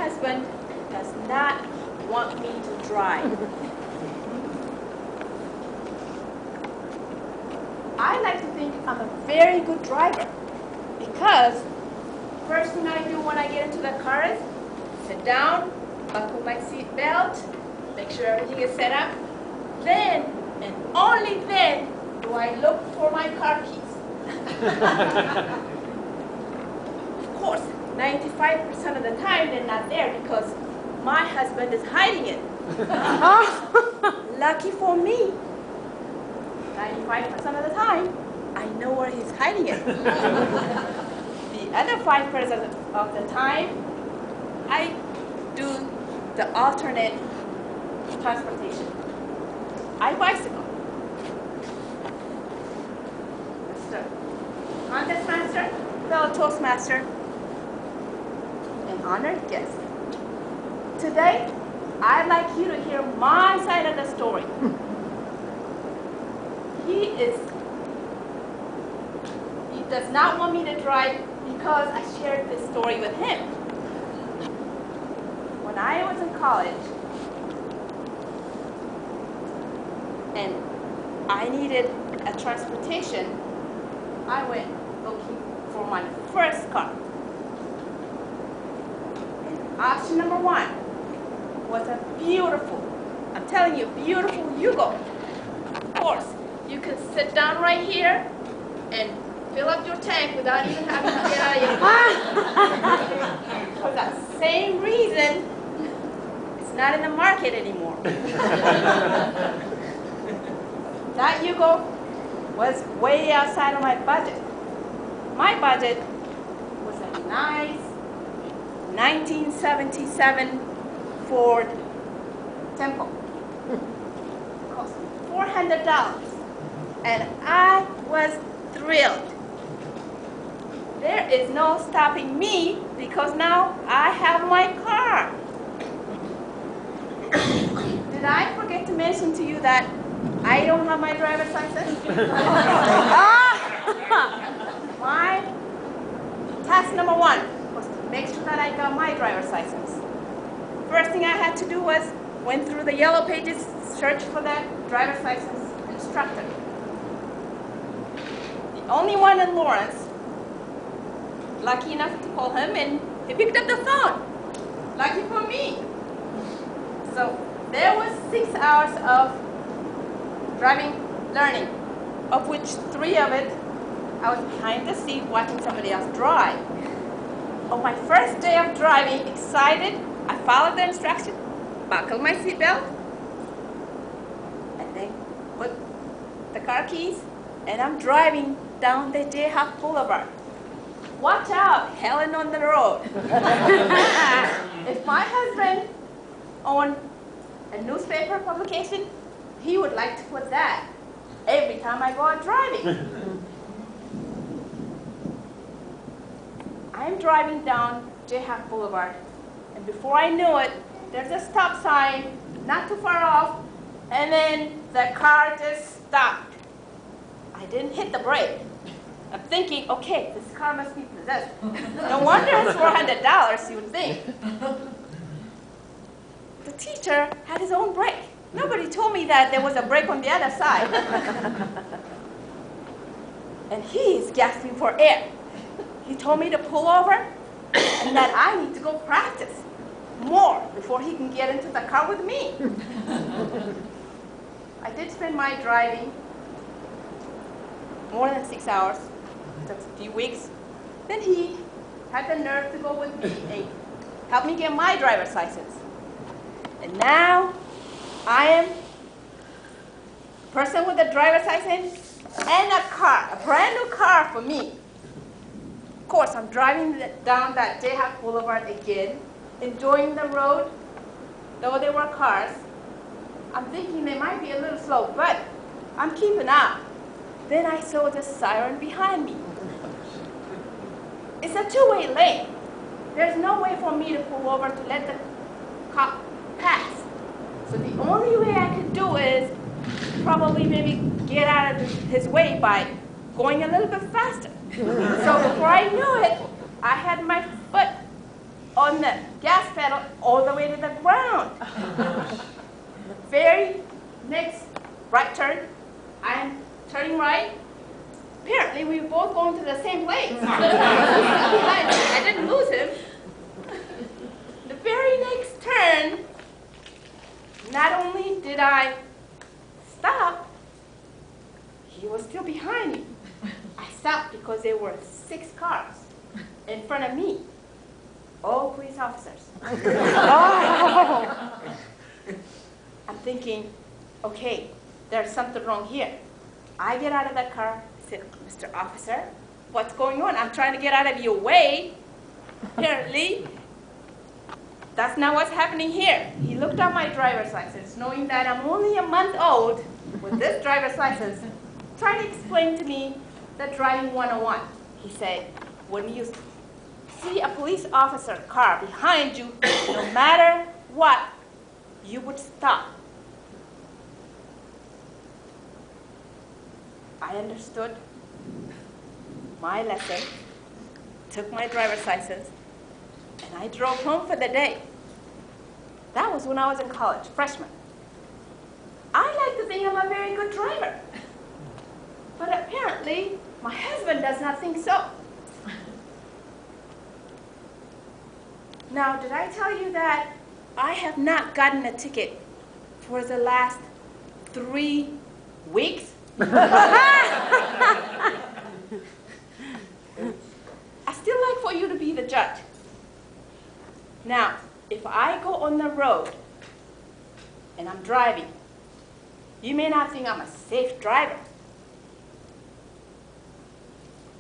husband does not want me to drive. I like to think I'm a very good driver because first thing I do when I get into the car is sit down, buckle my seat belt, make sure everything is set up. Then, and only then, do I look for my car keys. Of course, 95% of the time they're not there because my husband is hiding it. Lucky for me, 95% of the time, I know where he's hiding it. The other 5% of the time, I do the alternate transportation. I bicycle. Mr. Contest Master, fellow Toastmaster, and honored guest. Today, I'd like you to hear my side of the story. He does not want me to drive because I shared this story with him. When I was in college, and I needed a transportation, I went looking for my first car. And option number 1 was a beautiful, I'm telling you, beautiful Yugo. Of course, you can sit down right here and fill up your tank without even having to get out of your car. For that same reason, it's not in the market anymore. That Yugo was way outside of my budget. My budget was a nice 1977 Ford Tempo. It cost me $400, and I was thrilled. There is no stopping me because now I have my car. Did I forget to mention to you that I don't have my driver's license? My task number 1 was to make sure that I got my driver's license. First thing I had to do was went through the yellow pages, searched for that driver's license instructor. The only one in Lawrence, lucky enough to call him, and he picked up the phone. Lucky for me. So there was 6 hours of driving learning, of which 3 of it I was behind the seat watching somebody else drive. On my first day of driving, excited, I followed the instruction, buckled my seatbelt, and then put the car keys, and I'm driving down the Jayhawk Boulevard. Watch out, Helen on the road. If my husband owned a newspaper publication, he would like to put that every time I go out driving. I'm driving down Jayhawk Boulevard, and before I knew it, there's a stop sign not too far off, and then the car just stopped. I didn't hit the brake. I'm thinking, okay, this car must be possessed. No wonder it's $400, you would think. The teacher had his own brake. Nobody told me that there was a brake on the other side. And he is gasping for air. He told me to pull over and that I need to go practice more before he can get into the car with me. I did spend my driving more than 6 hours. It took a few weeks. Then he had the nerve to go with me and help me get my driver's license. And now I am a person with a driver's license and a car, a brand new car for me. Of course, I'm driving down that Jayhawk Boulevard again, enjoying the road, though there were cars. I'm thinking they might be a little slow, but I'm keeping up. Then I saw the siren behind me. It's a 2-way lane. There's no way for me to pull over to let the cop pass. So the only way I could do is probably maybe get out of his way by going a little bit faster. So before I knew it, I had my foot on the gas pedal all the way to the ground. The very next right turn, I'm turning right. Apparently, we were both going to the same place. I didn't lose him. The very next turn, not only did I stop, he was still behind me. I stopped because there were 6 cars in front of me, all police officers. I'm thinking, okay, there's something wrong here. I get out of that car. I said, Mr. Officer, what's going on? I'm trying to get out of your way. Apparently, that's not what's happening here. He looked at my driver's license, knowing that I'm only a month old with this driver's license, trying to explain to me the driving 101. He said, when you see a police officer car behind you, no matter what, you would stop. I understood my lesson, took my driver's license, and I drove home for the day. That was when I was in college, freshman. I like to think I'm a very good driver. But apparently, my husband does not think so. Now, did I tell you that I have not gotten a ticket for the last 3 weeks? I still like for you to be the judge. Now, if I go on the road and I'm driving, you may not think I'm a safe driver.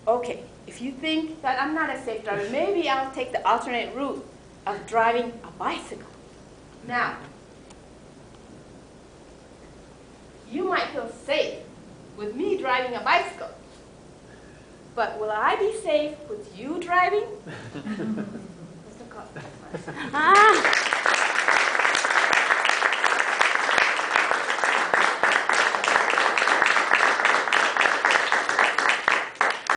Okay, if you think that I'm not a safe driver, maybe I'll take the alternate route of driving a bicycle. Now, you might feel safe with me driving a bicycle, but will I be safe with you driving? Mr. Cox.